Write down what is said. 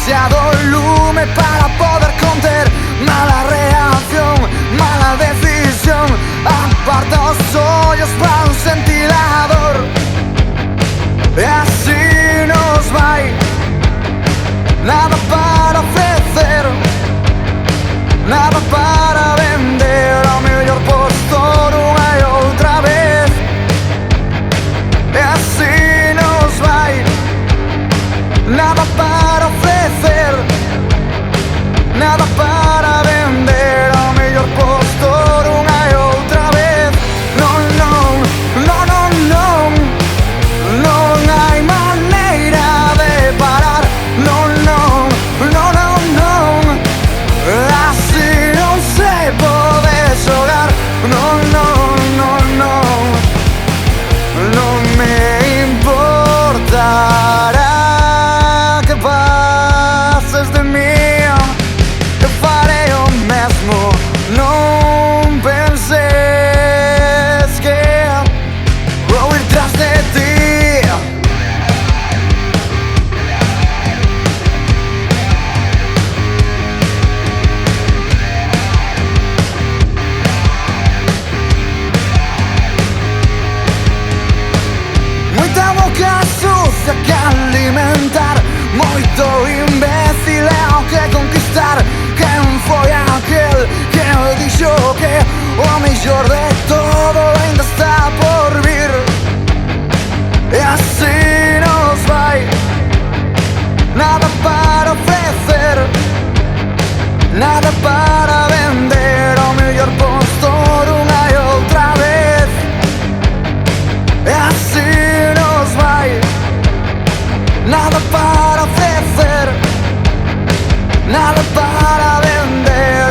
demasiado lume para poder conter. Mala reacción, mala decisión, aparta os ollos para un ventilador. E así nos vai, nada para ofrecer, nada para vender, ao mellor postor unha e outra vez. E así nos vai, nada para ofrecer, nada para vender, ao mellor postor unha e outra vez. Non, non, non, non, non, non hai maneira de parar. Non, non, non, non, non, así non se pode xogar. Non, non, non, non, non me importará que pases de mí, eu farei o mesmo. Non penses que vou ir tras de ti. Moita boca sucia que alimentar, moito imbécil é o que conquistar. Quen foi aquel que dixo que o mellor de todo ainda está por vir? E así nos vai, nada para ofrecer, nada para vender, ao mellor postor unha e outra vez. E así nos vai, nada para ofrecer, nada para vender,